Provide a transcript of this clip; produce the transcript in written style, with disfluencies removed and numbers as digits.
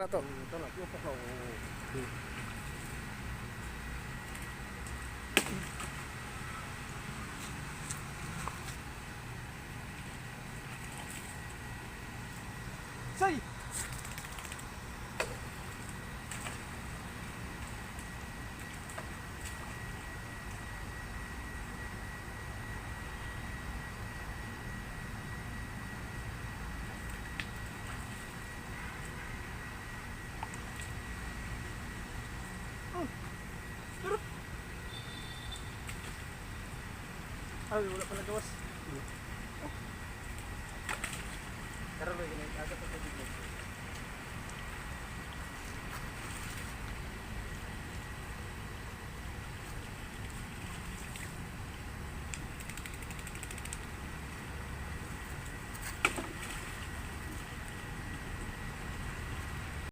Ano to? Ito na, yung pakaw. Say! Ay, wala pala gawas. Karoon, agad pa sa bigla.